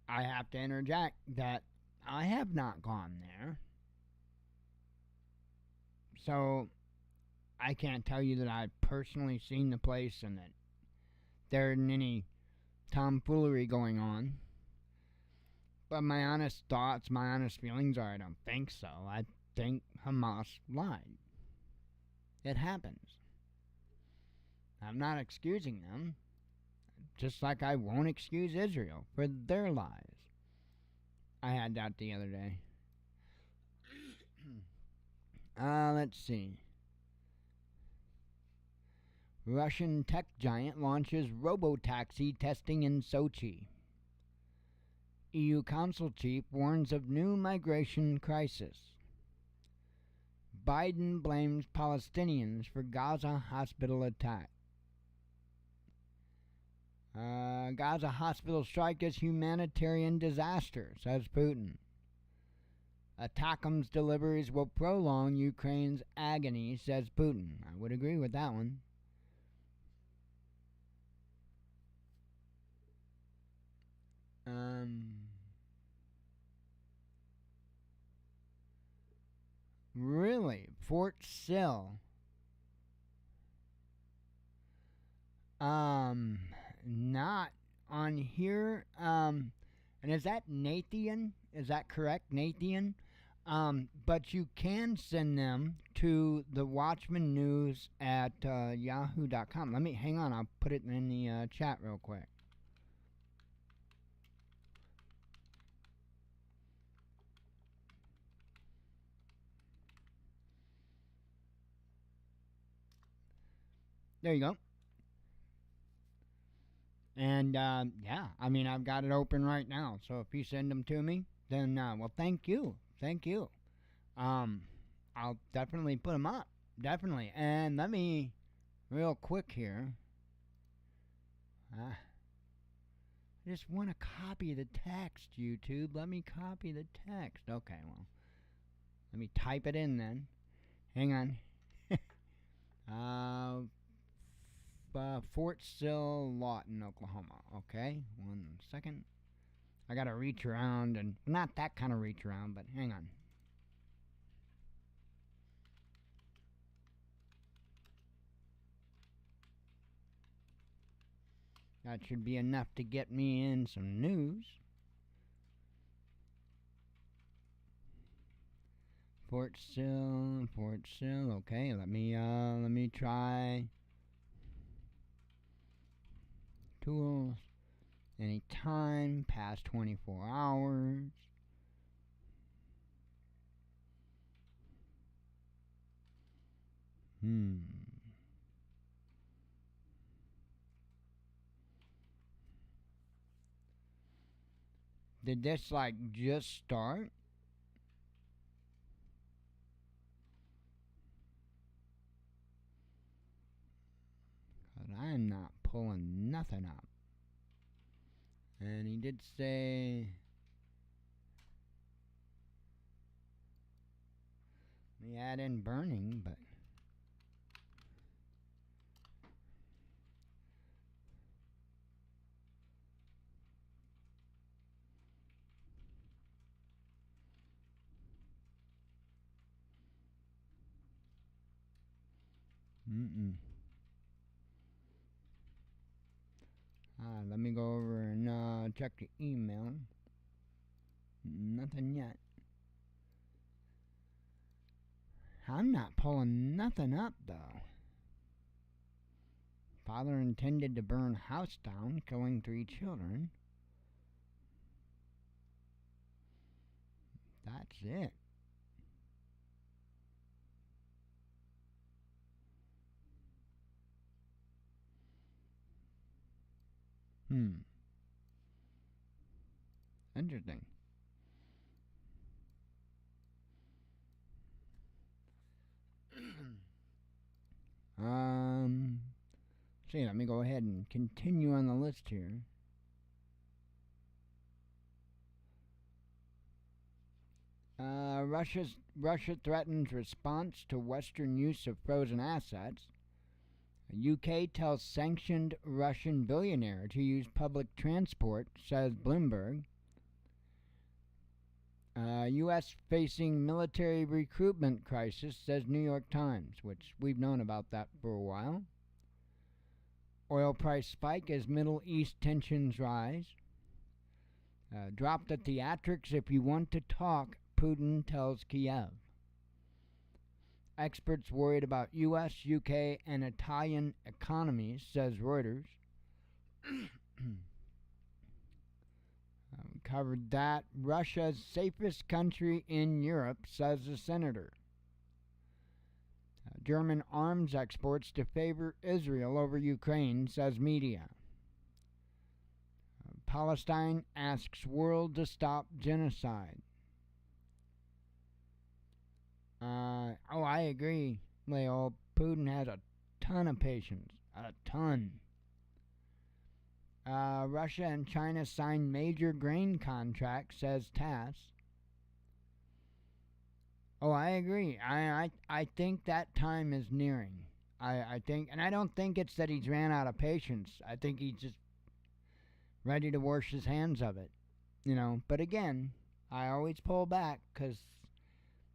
I have to interject that I have not gone there. So, I can't tell you that I've personally seen the place and that there isn't any tomfoolery going on. But my honest thoughts, my honest feelings are I don't think so. I think Hamas lied. It happens. I'm not excusing them, just like I won't excuse Israel for their lies. I had that the other day. Let's see. Russian tech giant launches robotaxi testing in Sochi. EU Council chief warns of new migration crisis. Biden blames Palestinians for Gaza hospital attack. Gaza hospital strike is humanitarian disaster, says Putin. ATACMS deliveries will prolong Ukraine's agony, says Putin. I would agree with that one. Really? Fort Sill? Not on here. And is that Nathan? Is that correct, Nathan? But you can send them to the Watchman News at yahoo.com. Let me hang on. I'll put it in the chat real quick. There you go. And yeah, I mean, I've got it open right now. So if you send them to me, then well, thank you. I'll definitely put them up. Definitely. And let me, real quick here. I just want to copy the text, YouTube. Let me copy the text. Okay, well, let me type it in then. Hang on. Fort Sill, Lawton, Oklahoma. Okay, 1 second. I gotta reach around, and not that kind of reach around, but hang on. That should be enough to get me in some news. Fort Sill. Okay, let me try. Tools. Anytime past 24 hours. Did this like just start? Cause I'm not pulling nothing up. And he did say, let me add in burning, but let me go over and check the email. Nothing yet. I'm not pulling nothing up, though. Father intended to burn house down, killing 3 children. That's it. Interesting. See, let me go ahead and continue on the list here. Russia threatens response to Western use of frozen assets. UK tells sanctioned Russian billionaire to use public transport, says Bloomberg. U.S. facing military recruitment crisis, says New York Times, which we've known about that for a while. Oil price spike as Middle East tensions rise. Drop the theatrics if you want to talk, Putin tells Kiev. Experts worried about U.S., UK, and Italian economies, says Reuters. Covered that. Russia's safest country in Europe, says the senator. German arms exports to favor Israel over Ukraine, says media. Palestine asks world to stop genocide. I agree, Leo. Putin has a ton of patience. A ton. Russia and China signed major grain contracts, says TASS. I agree. I think that time is nearing. I think, and I don't think it's that he's ran out of patience. I think he's just ready to wash his hands of it. But again, I always pull back because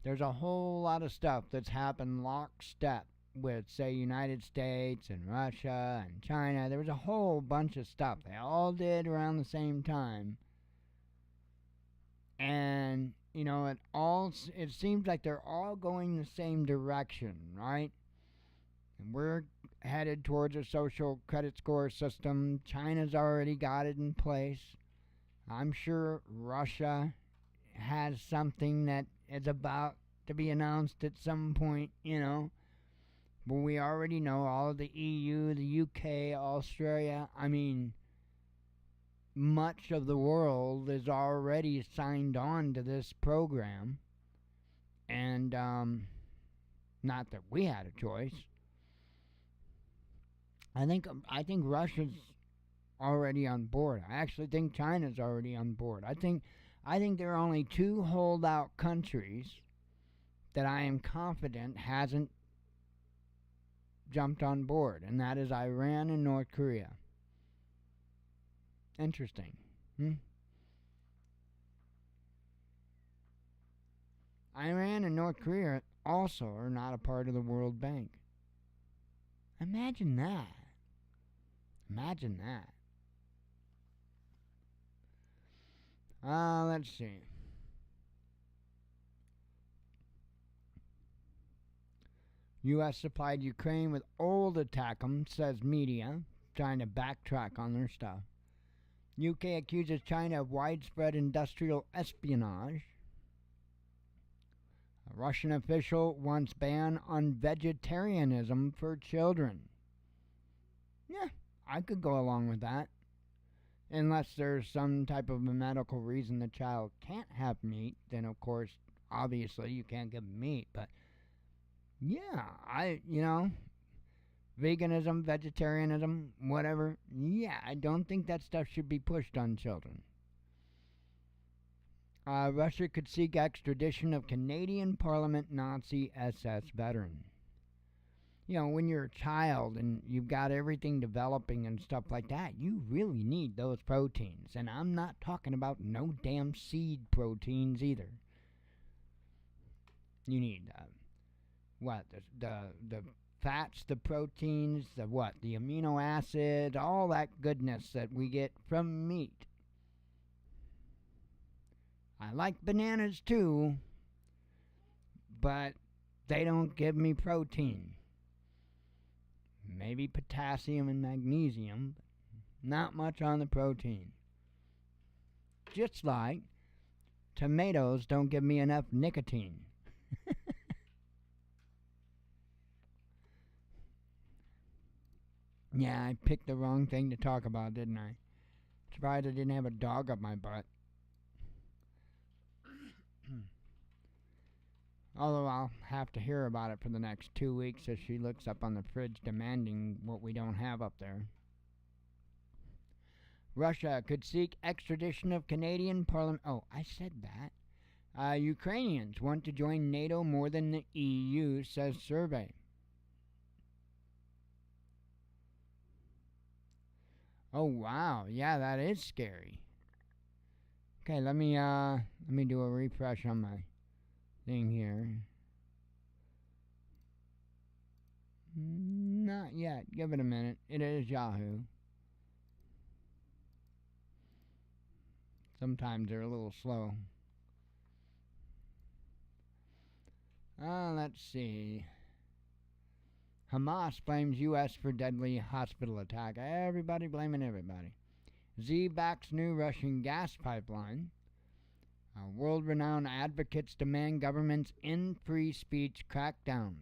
there's a whole lot of stuff that's happened lockstep with, say, United States and Russia and China. There was a whole bunch of stuff they all did around the same time. And, it seems like they're all going the same direction, right? And we're headed towards a social credit score system. China's already got it in place. I'm sure Russia has something that is about to be announced at some point, But we already know all of the EU, the UK, Australia. Much of the world is already signed on to this program. And, not that we had a choice. I think Russia's already on board. I actually think China's already on board. I think there are only two holdout countries that I am confident hasn't jumped on board, and that is Iran and North Korea. Interesting. Iran and North Korea also are not a part of the World Bank. Imagine that. Let's see. U.S. supplied Ukraine with old ATACMS, says media, trying to backtrack on their stuff. UK accuses China of widespread industrial espionage. A Russian official wants ban on vegetarianism for children. Yeah, I could go along with that. Unless there's some type of a medical reason the child can't have meat, then of course, obviously you can't give them meat. But yeah, veganism, vegetarianism, whatever. Yeah, I don't think that stuff should be pushed on children. Russia could seek extradition of Canadian Parliament Nazi SS veteran. When you're a child and you've got everything developing and stuff like that, you really need those proteins. And I'm not talking about no damn seed proteins either. You need, the fats, the proteins, the amino acids, all that goodness that we get from meat. I like bananas too, but they don't give me protein. Maybe potassium and magnesium, but not much on the protein. Just like tomatoes don't give me enough nicotine. Yeah, I picked the wrong thing to talk about, didn't I? Surprised I didn't have a dog up my butt. Although I'll have to hear about it for the next 2 weeks as she looks up on the fridge demanding what we don't have up there. Russia could seek extradition of Canadian Parliament. Oh, I said that. Ukrainians want to join NATO more than the EU, says survey. Oh wow, yeah, that is scary. Okay, let me do a refresh on my thing here. Not yet. Give it a minute. It is Yahoo. Sometimes they're a little slow. Let's see. Hamas blames U.S. for deadly hospital attack. Everybody blaming everybody. Z backs new Russian gas pipeline. World-renowned advocates demand governments end free speech crackdowns.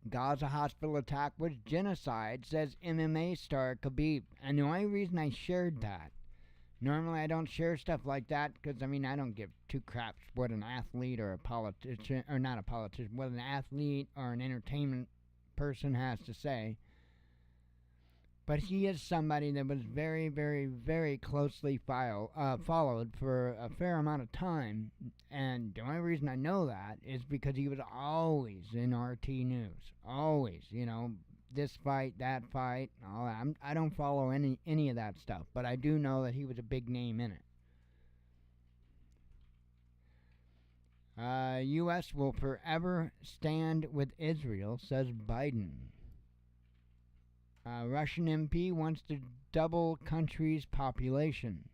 Gaza hospital attack was genocide, says MMA star Khabib. And the only reason I shared that, normally I don't share stuff like that because, I mean, I don't give two craps what an athlete or a politician, or not a politician, what an athlete or an entertainment person has to say. But he is somebody that was very, very, very closely followed for a fair amount of time. And the only reason I know that is because he was always in RT News. Always, you know, this fight, that fight, all that. I don't follow any of that stuff. But I do know that he was a big name in it. U.S. will forever stand with Israel, says Biden. Russian MP wants to double country's population.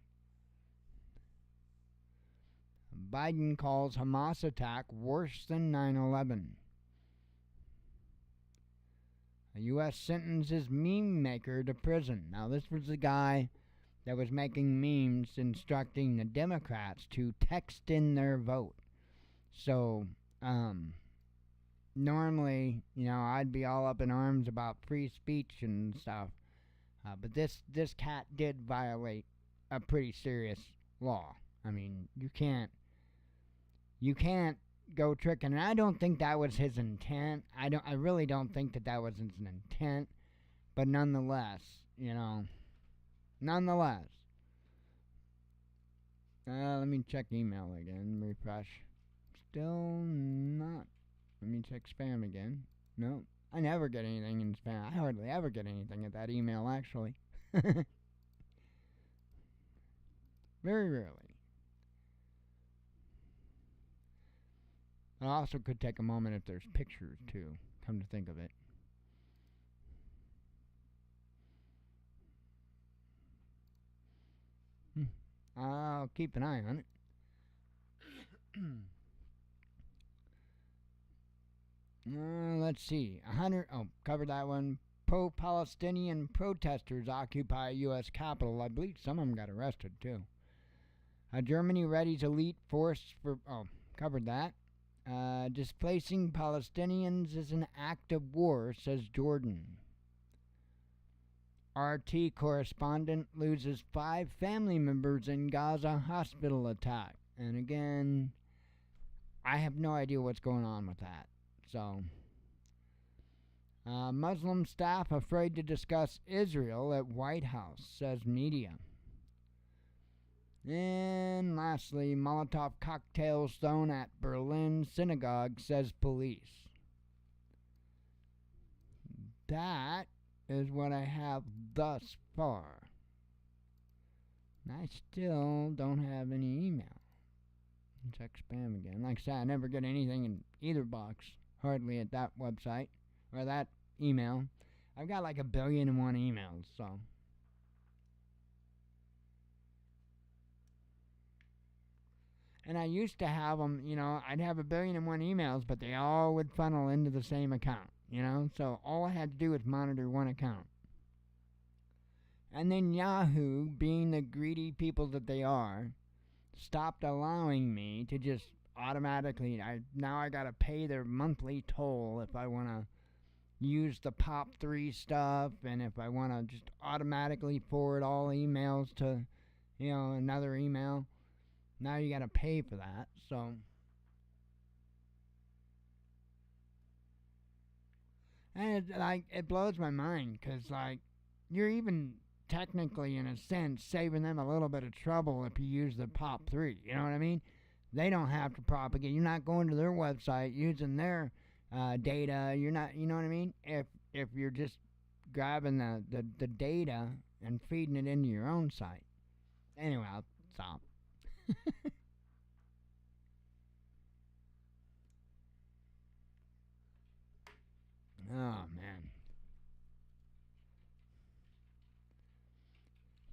Biden calls Hamas attack worse than 9/11. A U.S. sentences meme maker to prison. Now, this was the guy that was making memes instructing the Democrats to text in their vote. So, normally, you know, I'd be all up in arms about free speech and stuff, but this cat did violate a pretty serious law. I mean, you can't go tricking. And I don't think that was his intent. I really don't think that was his intent. But nonetheless, you know, let me check email again. Refresh. Still not. Let me check spam again. No, I never get anything in spam. I hardly ever get anything at that email, actually. Very rarely. I also could take a moment if there's pictures, too, come to think of it. I'll keep an eye on it. Let's see. Covered that one. Pro-Palestinian protesters occupy U.S. Capitol. I believe some of them got arrested, too. Germany readies elite force for... covered that. Displacing Palestinians is an act of war, says Jordan. RT correspondent loses 5 family members in Gaza hospital attack. And again, I have no idea what's going on with that. So, Muslim staff afraid to discuss Israel at White House, says media. And lastly, Molotov cocktails thrown at Berlin synagogue, says police. That is what I have thus far. I still don't have any email. Check spam again. Like I said, I never get anything in either box. Hardly at that website or that email. I've got like 1,000,000,001 emails, so. And I used to have them, you know, I'd have 1,000,001 emails, but they all would funnel into the same account, you know. So all I had to do was monitor one account. And then Yahoo, being the greedy people that they are, stopped allowing me to just automatically, now I gotta pay their monthly toll if I want to use the Pop 3 stuff, and if I want to just automatically forward all emails to, you know, another email. Now you gotta pay for that, so. And it blows my mind, because, like, you're even technically, in a sense, saving them a little bit of trouble if you use the Pop 3, you know what I mean? They don't have to propagate. You're not going to their website using their data. You're not, you know what I mean? If you're just grabbing the data and feeding it into your own site. Anyway, I'll stop. Oh, man.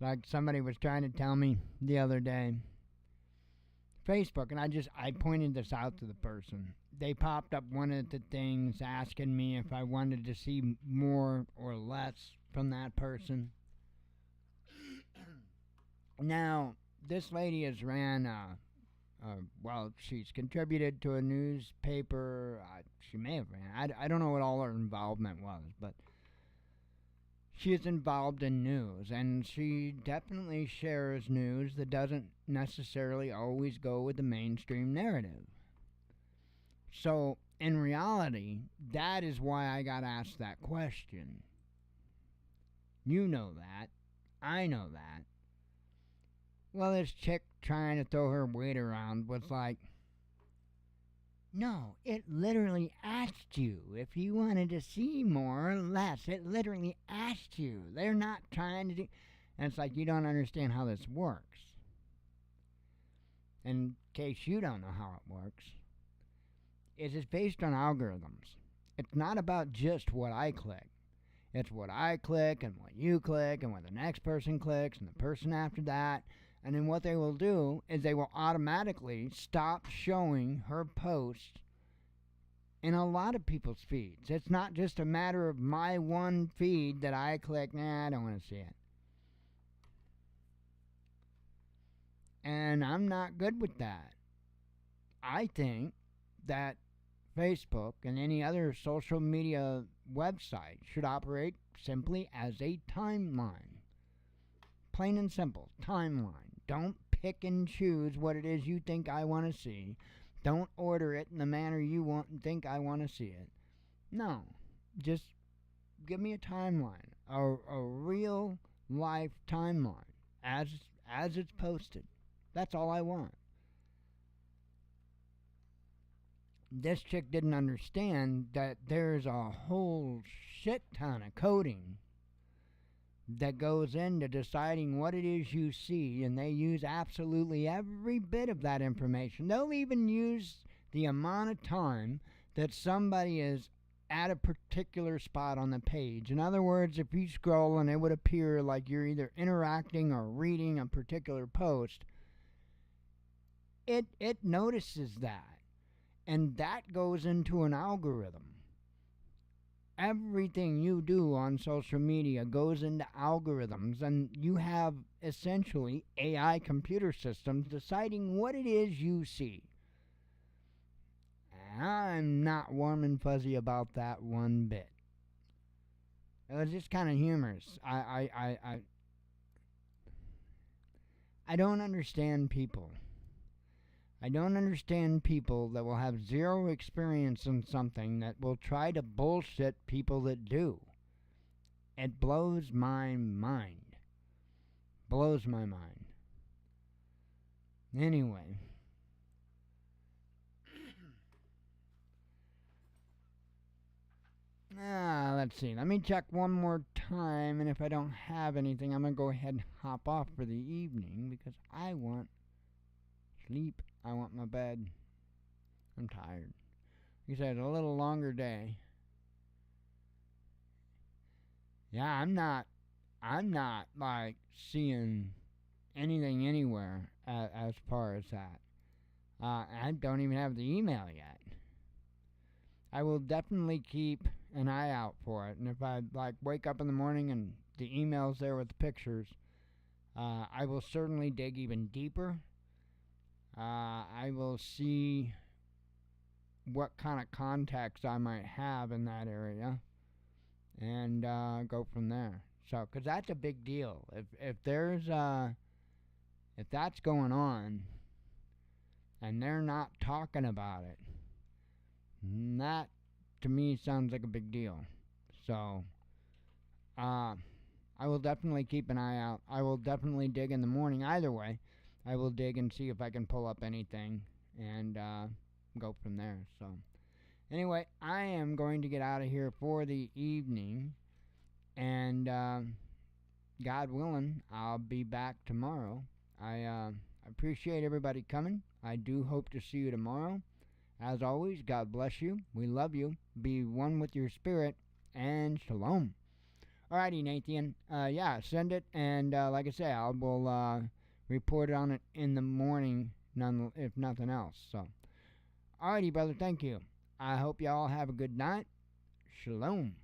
Like somebody was trying to tell me the other day. Facebook, and I pointed this out to the person. They popped up one of the things asking me if I wanted to see more or less from that person. Now, this lady has ran Well, she's contributed to a newspaper. She may have ran. I don't know what all her involvement was, but she is involved in news, and she definitely shares news that doesn't necessarily always go with the mainstream narrative. So, in reality, that is why I got asked that question. You know that. I know that. Well, this chick trying to throw her weight around was like, no, it literally asked you if you wanted to see more or less. It literally asked you. They're not trying to do. And it's like, you don't understand how this works. In case you don't know how it works, it is based on algorithms. It's not about just what I click. It's what I click and what you click and what the next person clicks and the person after that. And then what they will do is they will automatically stop showing her posts in a lot of people's feeds. It's not just a matter of my one feed that I click, nah, I don't want to see it. And I'm not good with that. I think that Facebook and any other social media website should operate simply as a timeline. Plain and simple, timeline. Don't pick and choose what it is you think I want to see. Don't order it in the manner you want and think I want to see it. No, just give me a timeline, a real life timeline as it's posted. That's all I want. This chick didn't understand that there's a whole shit ton of coding that goes into deciding what it is you see, and they use absolutely every bit of that information. They'll even use the amount of time that somebody is at a particular spot on the page. In other words, if you scroll and it would appear like you're either interacting or reading a particular post, it notices that. And that goes into an algorithm. Everything you do on social media goes into algorithms, and you have essentially AI computer systems deciding what it is you see. I'm not warm and fuzzy about that one bit. It was just kind of humorous. I don't understand people. I don't understand people that will have zero experience in something that will try to bullshit people that do. It blows my mind. Blows my mind. Anyway. Let's see. Let me check one more time, and if I don't have anything, I'm going to go ahead and hop off for the evening because I want sleep. I want my bed. I'm tired. Like I said, a little longer day. Yeah, I'm not like seeing anything anywhere as far as that. I don't even have the email yet. I will definitely keep an eye out for it, and if I wake up in the morning and the email's there with the pictures, I will certainly dig even deeper. I will see what kind of contacts I might have in that area and go from there. So, because that's a big deal. If that's going on and they're not talking about it, that to me sounds like a big deal. So, I will definitely keep an eye out. I will definitely dig in the morning. Either way, I will dig and see if I can pull up anything and go from there. So, anyway, I am going to get out of here for the evening. And God willing, I'll be back tomorrow. I appreciate everybody coming. I do hope to see you tomorrow. As always, God bless you. We love you. Be one with your spirit. And shalom. Alrighty, Nathan. Yeah, send it. And like I say, I will report on it in the morning, if nothing else. So, alrighty, brother. Thank you. I hope y'all have a good night. Shalom.